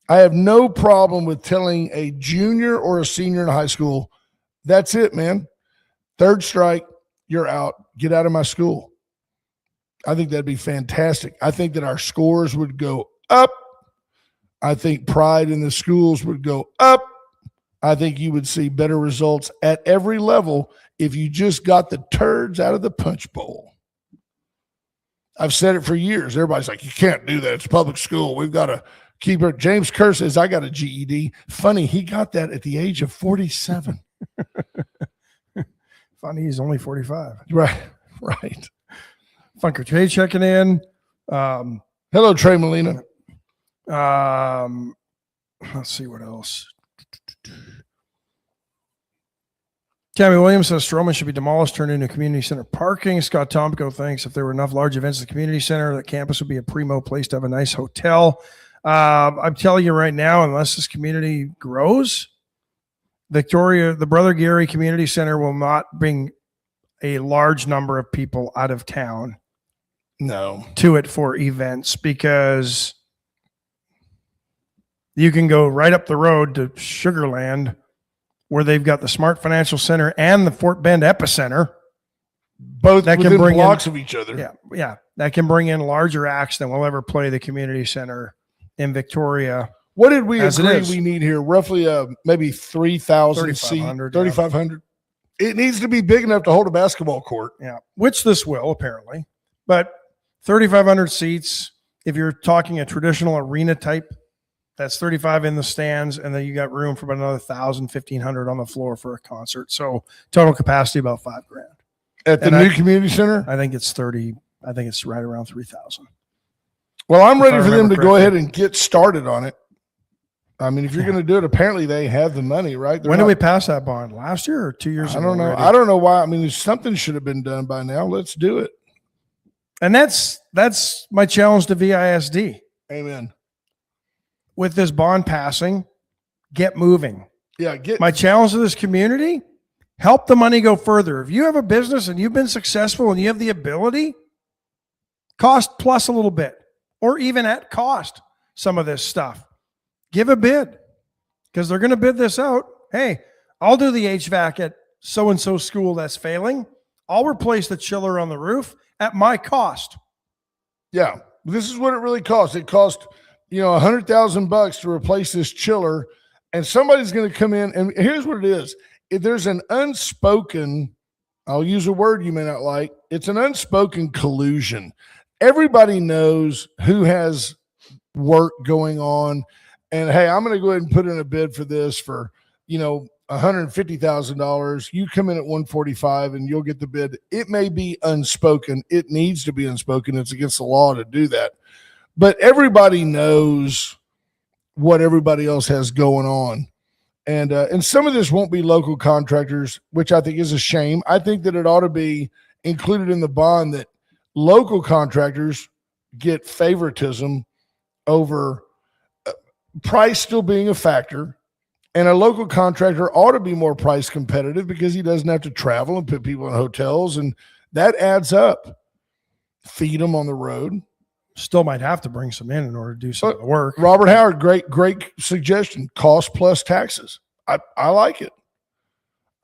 A: I have no problem with telling a junior or a senior in high school, that's it, man. Third strike, you're out. Get out of my school. I think that'd be fantastic. I think that our scores would go up. I think pride in the schools would go up. I think you would see better results at every level if you just got the turds out of the punch bowl. I've said it for years. Everybody's like, you can't do that. It's public school. We've got to keep it. James Kerr says, I got a GED. Funny, he got that at the age of 47.
B: Funny, he's only 45.
A: Right.
B: Funker Trey checking in.
A: Hello, Trey Molina.
B: Let's see what else. Tammy Williams says Stroman should be demolished, turned into community center parking. Scott Tomko thinks if there were enough large events at the community center, the campus would be a primo place to have a nice hotel. I'm telling you right now, unless this community grows, Victoria, the Brother Gary Community Center will not bring a large number of people out of town to it for events, because you can go right up the road to Sugarland where they've got the Smart Financial Center and the Fort Bend Epicenter.
A: Both that within can bring blocks of each other.
B: Yeah. That can bring in larger acts than will ever play the community center in Victoria.
A: What did we agree we need here? Roughly maybe 3,000 seats, 3,500. Yeah. It needs to be big enough to hold a basketball court.
B: Yeah, which this will apparently. But 3,500 seats, if you're talking a traditional arena type, that's 35 in the stands, and then you got room for about another 1,000, 1,500 on the floor for a concert. So total capacity about $5,000
A: at the new community center.
B: I think it's 30. I think it's right around 3,000.
A: Well, I'm ready for them to go ahead and get started on it. I mean, if you're going to do it, apparently they have the money, right?
B: When did we pass that bond? Last year or 2 years ago?
A: I don't know.
B: Already?
A: I don't know why. I mean, something should have been done by now. Let's do it.
B: And that's my challenge to VISD.
A: Amen.
B: With this bond passing, get moving.
A: Yeah.
B: My challenge to this community, help the money go further. If you have a business and you've been successful and you have the ability, cost plus a little bit, or even at cost, some of this stuff. Give a bid, because they're going to bid this out. Hey, I'll do the HVAC at so-and-so school that's failing. I'll replace the chiller on the roof at my cost.
A: Yeah. This is what it really costs. It cost, $100,000 to replace this chiller, and somebody's going to come in. And here's what it is. If there's an unspoken, I'll use a word you may not like. It's an unspoken collusion. Everybody knows who has work going on. And hey, I'm going to go ahead and put in a bid for this for, $150,000. You come in at 145 and you'll get the bid. It may be unspoken. It needs to be unspoken. It's against the law to do that. But everybody knows what everybody else has going on. And some of this won't be local contractors, which I think is a shame. I think that it ought to be included in the bond that local contractors get favoritism over price still being a factor, and a local contractor ought to be more price competitive because he doesn't have to travel and put people in hotels, and that adds up. Feed them on the road.
B: Still might have to bring some in order to do some of the work.
A: Robert Howard, great suggestion. Cost plus taxes. I like it.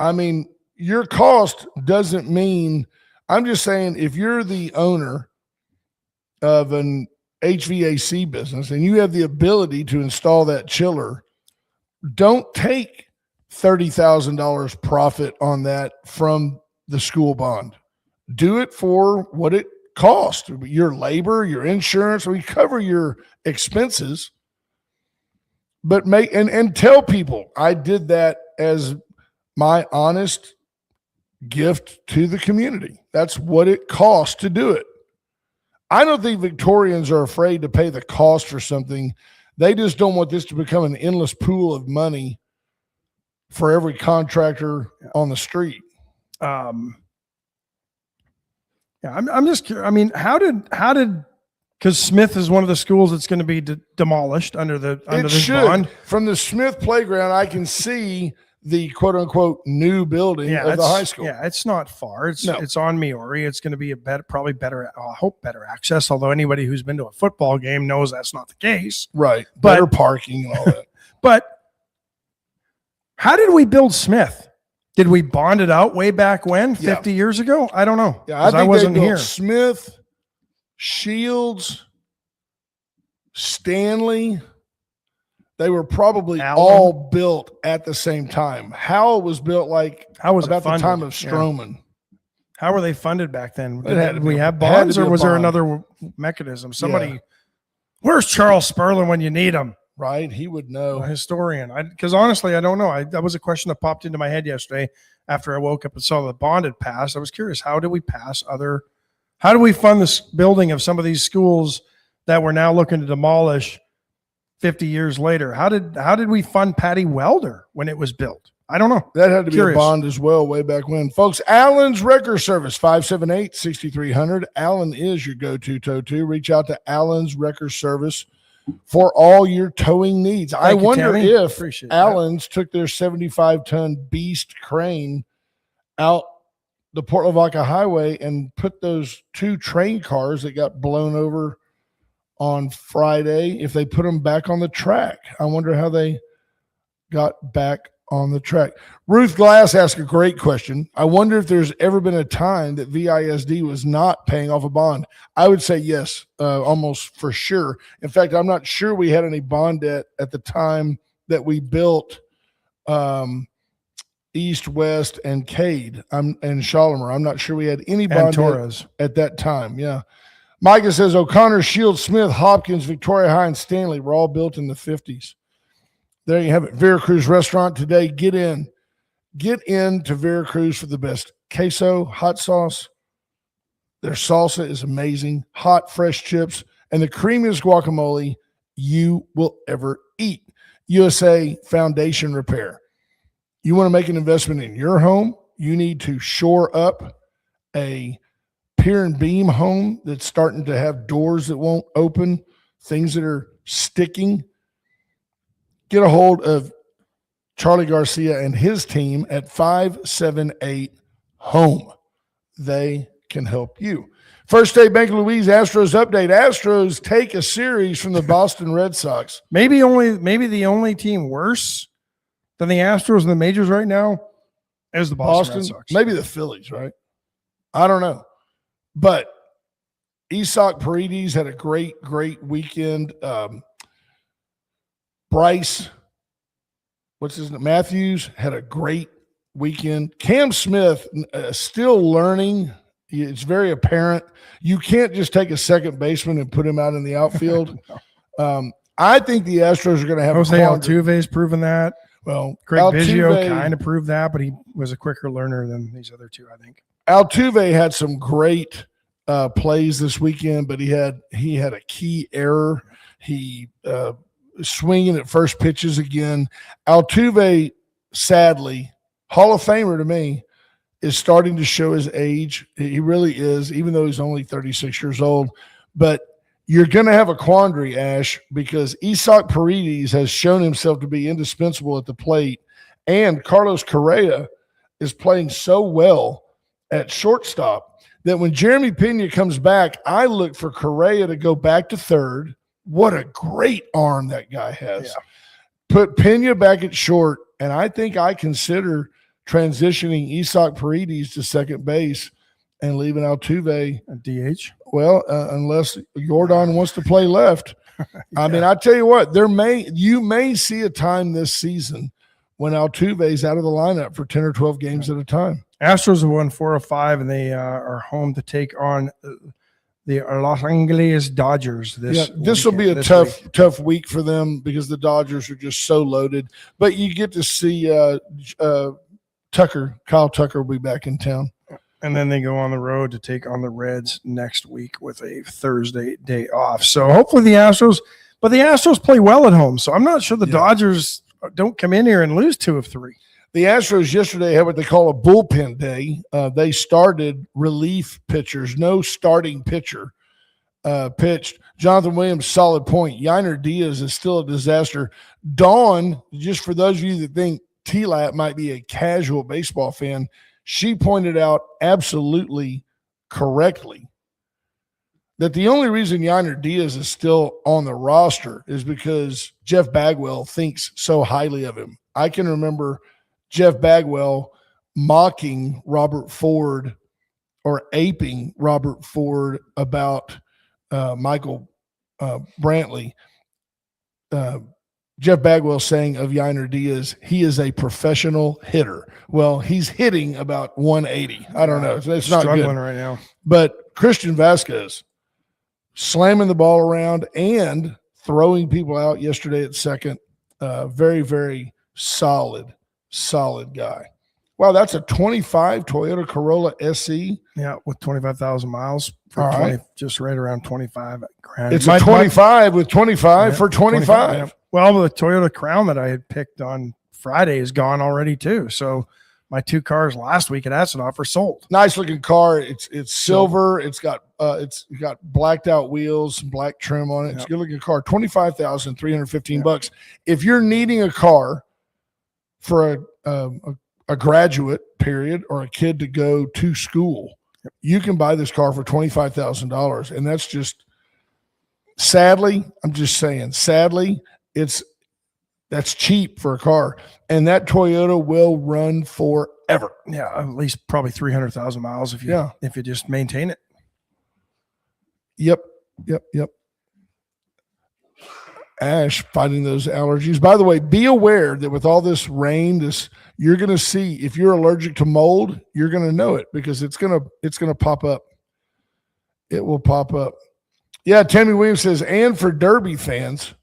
A: I mean, your cost doesn't mean, I'm just saying, if you're the owner of an HVAC business and you have the ability to install that chiller, don't take $30,000 profit on that from the school bond. Do it for what it costs, your labor, your insurance. We cover your expenses, but make and tell people I did that as my honest gift to the community. That's what it costs to do it. I don't think Victorians are afraid to pay the cost for something. They just don't want this to become an endless pool of money for every contractor on the street.
B: Yeah, I'm just curious. I mean, how did because Smith is one of the schools that's going to be demolished under this bond.
A: From the Smith playground, I can see the quote unquote new building of the high school.
B: Yeah, it's not far. It's on Miori. It's going to be probably better. I hope better access. Although anybody who's been to a football game knows that's not the case.
A: Right. Better parking and all that.
B: But how did we build Smith? Did we bond it out way back when, 50 years ago? I don't know.
A: Yeah, I
B: wasn't here.
A: Smith, Shields, Stanley. They were probably all built at the same time. Howell was built about the time of Stroman.
B: Yeah. How were they funded back then? Did we have bonds, or was there another mechanism? Where's Charles Sperlin when you need him?
A: Right, he would know.
B: A historian. Because honestly, I don't know. That was a question that popped into my head yesterday after I woke up and saw the bond had passed. I was curious, how do we fund this building of some of these schools that we're now looking to demolish 50 years later? How did we fund Patty Welder when it was built? I don't know.
A: That had to be a bond as well way back when. Folks, Allen's Wrecker Service, 578-6300. Allen is your go-to tow too. Reach out to Allen's Wrecker Service for all your towing needs. I wonder if Allen's took their 75-ton beast crane out the Port Lavaca Highway and put those 2 train cars that got blown over on Friday, if they put them back on the track. I wonder how they got back on the track. Ruth Glass asked a great question. I wonder if there's ever been a time that VISD was not paying off a bond. I would say yes, almost for sure. In fact, I'm not sure we had any bond debt at the time that we built East, West, and Cade and Shalimer. I'm not sure we had any bond debt at that time. Yeah. Micah says O'Connor, Shields, Smith, Hopkins, Victoria High, and Stanley were all built in the 50s. There you have it. Veracruz Restaurant today. Get in to Veracruz for the best queso, hot sauce. Their salsa is amazing. Hot, fresh chips, and the creamiest guacamole you will ever eat. USA Foundation Repair. You want to make an investment in your home? You need to shore up a pier and beam home that's starting to have doors that won't open, things that are sticking. Get a hold of Charlie Garcia and his team at 578-HOME. They can help you. First State Bank of Louise Astros update. Astros take a series from the Boston Red Sox.
B: Maybe the only team worse than the Astros in the majors right now is the Boston Red Sox.
A: Maybe the Phillies, right? I don't know. But Isaac Paredes had a great weekend. Bryce, Matthews had a great weekend. Cam Smith still learning. It's very apparent. You can't just take a second baseman and put him out in the outfield. No. I think the Astros are going to have
B: Jose Altuve's proven that.
A: Well,
B: Craig Biggio kind of proved that, but he was a quicker learner than these other two, I think.
A: Altuve had some great plays this weekend, but he had a key error. He swinging at first pitches again. Altuve, sadly, Hall of Famer to me, is starting to show his age. He really is, even though he's only 36 years old. But you're going to have a quandary, Ash, because Isaac Paredes has shown himself to be indispensable at the plate, and Carlos Correa is playing so well at shortstop that when Jeremy Pena comes back, I look for Correa to go back to third. What a great arm that guy has. Yeah. Put Pena back at short, and I think I consider transitioning Isaac Paredes to second base and leaving Altuve
B: a DH.
A: Well, unless Jordan wants to play left. Yeah. I mean, I tell you what, you may see a time this season when Altuve's out of the lineup for 10 or 12 games at a time.
B: Astros have won 4 of 5, and they are home to take on the Los Angeles Dodgers
A: this will be a tough week for them because the Dodgers are just so loaded. But you get to see Kyle Tucker will be back in town.
B: And then they go on the road to take on the Reds next week with a Thursday day off. So hopefully the Astros play well at home. So I'm not sure the Dodgers don't come in here and lose 2 of 3.
A: The Astros yesterday had what they call a bullpen day. They started relief pitchers, no starting pitcher pitched. Jonathan Williams, solid point. Yiner Diaz is still a disaster. Dawn, just for those of you that think T-Lap might be a casual baseball fan, she pointed out absolutely correctly that the only reason Yiner Diaz is still on the roster is because Jeff Bagwell thinks so highly of him. I can remember Jeff Bagwell mocking Robert Ford or aping Robert Ford about Michael Brantley. Jeff Bagwell saying of Yiner Diaz, he is a professional hitter. Well, he's hitting about 180. I don't know. It's not
B: struggling
A: good
B: right now.
A: But Christian Vasquez slamming the ball around and throwing people out yesterday at second. Very, very solid guy. Wow, that's a 25 Toyota Corolla SE.
B: Yeah, with 25,000 miles for
A: All
B: 20,
A: right.
B: just right around 25 grand.
A: It's a 25 with 25
B: yeah,
A: for 25.
B: Yeah. Well, the Toyota Crown that I had picked on Friday is gone already too. So my two cars last week at Asinoff are sold.
A: Nice looking car. It's silver. It's got blacked out wheels, some black trim on it. It's a good looking car. $25,315. If you're needing a car for a graduate period or a kid to go to school, you can buy this car for $25,000. And that's just, sadly, I'm just saying, that's cheap for a car. And that Toyota will run forever.
B: Yeah, at least probably 300,000 miles if you just maintain it.
A: Yep. Ash fighting those allergies. By the way, be aware that with all this rain, you're going to see, if you're allergic to mold, you're going to know it because it's going to pop up. It will pop up. Yeah, Tammy Williams says, and for Derby fans,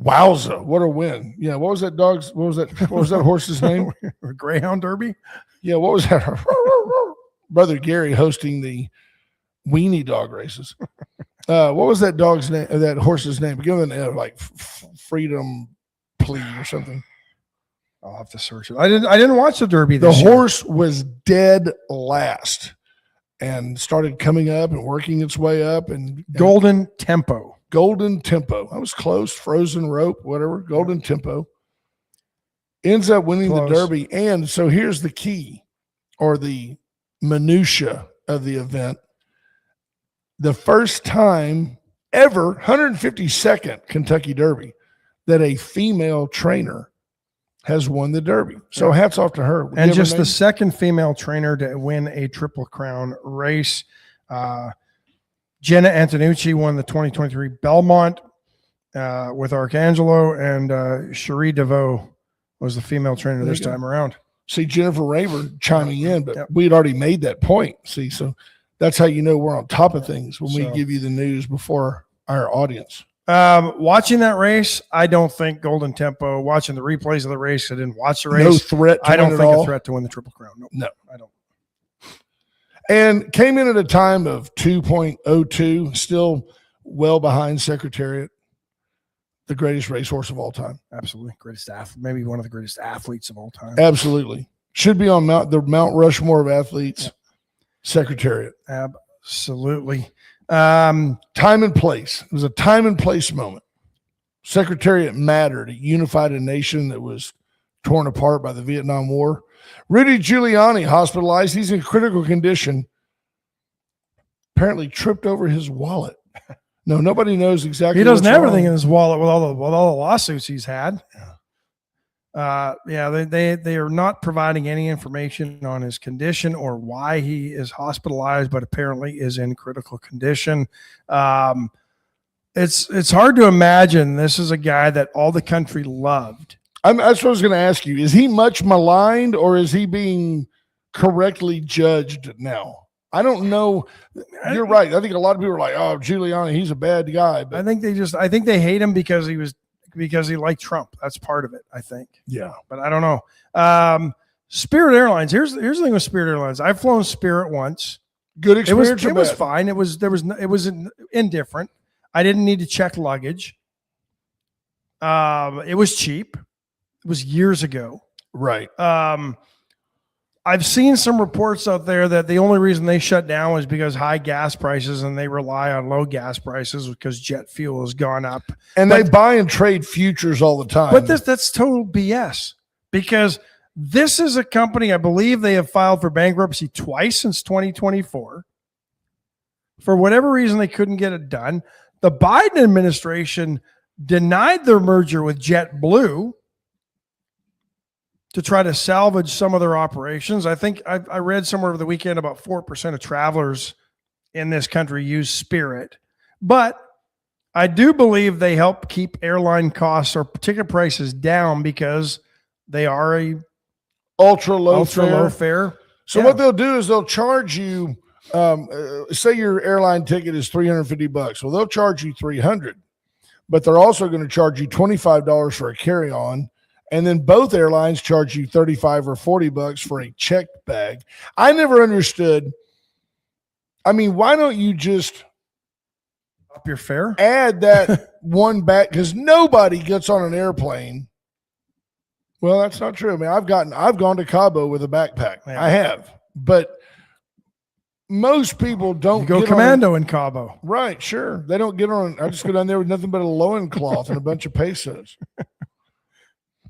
A: wowza, what a win. Yeah, what was that horse's name?
B: Greyhound Derby?
A: Yeah, what was that? Brother Gary hosting the weenie dog races. What was that dog's name? That horse's name? Give them like Freedom Plea or something.
B: I'll have to search it. I didn't watch the Derby.
A: The horse was dead last and started coming up and working its way up. And
B: Golden Tempo.
A: I was close. Frozen Rope, whatever. Golden Tempo ends up winning the Derby. And so here's the key, or the minutia of the event. The first time ever, 152nd Kentucky Derby, that a female trainer has won the Derby. So hats off to her.
B: And just the second female trainer to win a Triple Crown race. Jenna Antonucci won the 2023 Belmont with Arcangelo, and Cherie DeVoe was the female trainer this time around.
A: See, Jennifer Raver chiming in, but we had already made that point. See, so that's how you know we're on top of things when we give you the news before our audience.
B: Watching that race, I don't think Golden Tempo, watching the replays of the race, I didn't watch the race.
A: No threat to
B: I don't
A: win
B: think
A: at all.
B: a threat to win the Triple Crown.
A: No,
B: I don't.
A: And came in at a time of 2.02, still well behind Secretariat, the greatest racehorse of all time.
B: Absolutely. Greatest athlete, maybe one of the greatest athletes of all time.
A: Absolutely. Should be on the Mount Rushmore of athletes. Secretariat.
B: Absolutely.
A: Time and place. It was a time and place moment. Secretariat mattered. It unified a nation that was torn apart by the Vietnam War. Rudy Giulianni, hospitalized. He's in critical condition. Apparently tripped over his wallet. No, nobody knows exactly.
B: He doesn't have everything in his wallet with all the lawsuits he's had. They are not providing any information on his condition or why he is hospitalized, but apparently is in critical condition. It's hard to imagine. This is a guy that all the country loved.
A: That's what I was going to ask you. Is he much maligned, or is he being correctly judged now? I don't know. You're right. I think a lot of people are like, "Oh, Giuliani, he's a bad guy." But
B: I think they hate him because he liked Trump. That's part of it, I think.
A: Yeah.
B: But I don't know. Spirit Airlines. Here's the thing with Spirit Airlines. I've flown Spirit once.
A: Good experience.
B: It was fine. It was indifferent. I didn't need to check luggage. It was cheap. It was years ago.
A: Right.
B: I've seen some reports out there that the only reason they shut down was because high gas prices, and they rely on low gas prices because jet fuel has gone up.
A: And they buy and trade futures all the time.
B: But that's total BS, because this is a company, I believe they have filed for bankruptcy twice since 2024. For whatever reason, they couldn't get it done. The Biden administration denied their merger with JetBlue to try to salvage some of their operations. I think I read somewhere over the weekend about 4% of travelers in this country use Spirit. But I do believe they help keep airline costs or ticket prices down because they are a
A: ultra low
B: fare.
A: So what they'll do is they'll charge you, say your airline ticket is $350. Well, they'll charge you $300, but they're also going to charge you $25 for a carry-on. And then both airlines charge you $35 or $40 for a checked bag. I never understood. I mean, why don't you just
B: up your fare?
A: Add that one back, because nobody gets on an airplane. Well, that's not true. I mean, I've gone to Cabo with a backpack. Yeah. I have, but most people don't
B: you go
A: get
B: commando in Cabo.
A: Right, sure. They don't get on. I just go down there with nothing but a loincloth and a bunch of pesos.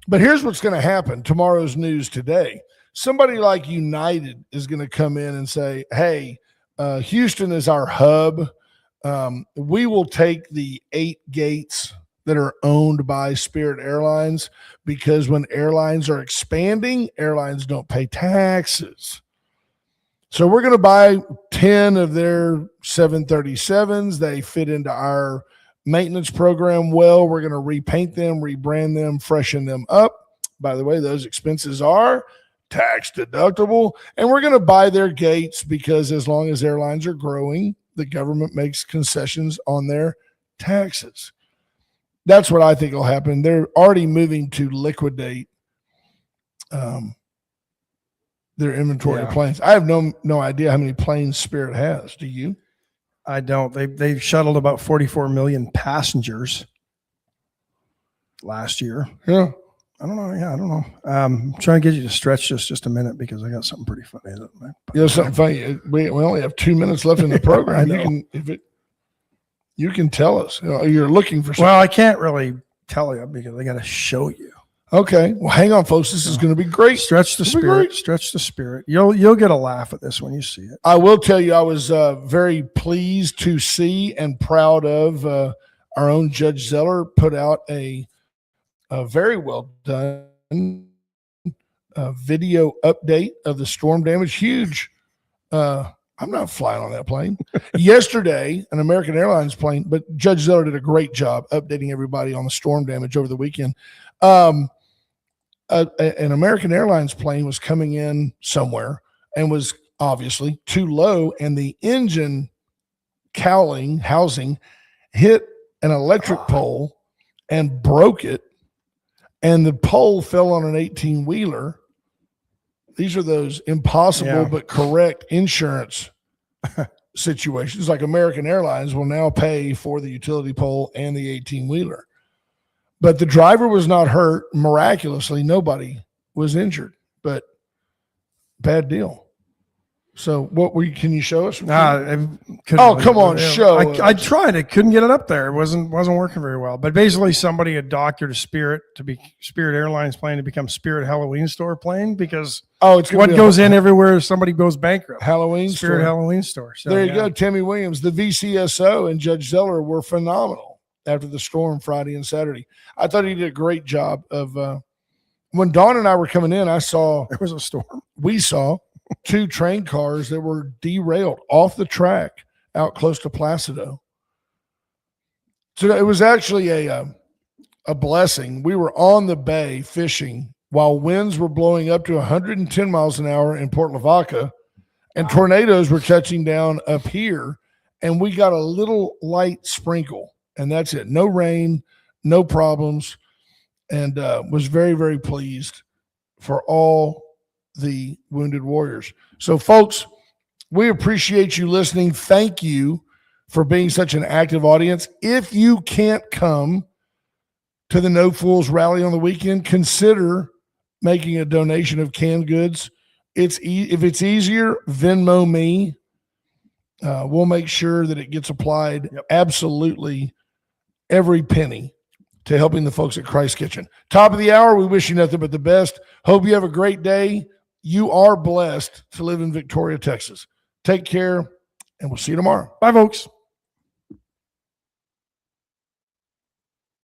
A: But here's what's going to happen. Tomorrow's news today. Somebody like United is going to come in and say, hey, Houston is our hub. We will take the 8 gates that are owned by Spirit Airlines, because when airlines are expanding, airlines don't pay taxes. So we're going to buy 10 of their 737s. They fit into our maintenance program well. We're going to repaint them, rebrand them, freshen them up. By the way, those expenses are tax deductible. And we're going to buy their gates because as long as airlines are growing, the government makes concessions on their taxes. That's what I think will happen. They're already moving to liquidate their inventory of planes. I have no idea how many planes Spirit has. Do you?
B: I don't. They've shuttled about 44 million passengers last year.
A: Yeah.
B: I don't know. Yeah, I don't know. I'm trying to get you to stretch just a minute because I got something pretty funny.
A: Yeah, something funny. We only have 2 minutes left in the program. You can tell us. You're looking for something.
B: Well, I can't really tell you because I got to show you.
A: Okay. Well, hang on, folks. This is going to be great.
B: Stretch the spirit. Stretch the spirit. You'll get a laugh at this when you see it.
A: I will tell you, I was very pleased to see and proud of our own Judge Zeller put out a very well done video update of the storm damage. Huge. I'm not flying on that plane. Yesterday, an American Airlines plane, but Judge Zeller did a great job updating everybody on the storm damage over the weekend. An American Airlines plane was coming in somewhere and was obviously too low, and the engine housing hit an electric pole and broke it, and the pole fell on an 18-wheeler. These are those impossible but correct insurance situations. Like American Airlines will now pay for the utility pole and the 18-wheeler. But the driver was not hurt. Miraculously, nobody was injured. But bad deal. So can you show us?
B: Come
A: on, show.
B: I tried. I couldn't get it up there. It wasn't working very well. But basically somebody had doctored a Spirit Airlines plane to become Spirit Halloween store plane because
A: it's
B: what goes in everywhere if somebody goes bankrupt.
A: Spirit
B: Halloween store. So,
A: there you go. Timmy Williams, the VCSO, and Judge Zeller were phenomenal after the storm Friday and Saturday. I thought he did a great job of when Dawn and I were coming in, there
B: was a storm.
A: We saw 2 train cars that were derailed off the track out close to Placido. So it was actually a blessing. We were on the bay fishing while winds were blowing up to 110 miles an hour in Port Lavaca, and tornadoes were touching down up here, and we got a little light sprinkle, and that's it. No rain, no problems, and was very, very pleased for all the wounded warriors. So, folks, we appreciate you listening. Thank you for being such an active audience. If you can't come to the No Fools rally on the weekend, consider making a donation of canned goods. If it's easier, Venmo me. We'll make sure that it gets applied.
B: Yep.
A: Absolutely every penny to helping the folks at Christ Kitchen. Top of the hour, we wish you nothing but the best. Hope you have a great day. You are blessed to live in Victoria, Texas. Take care, and we'll see you tomorrow.
B: Bye, folks.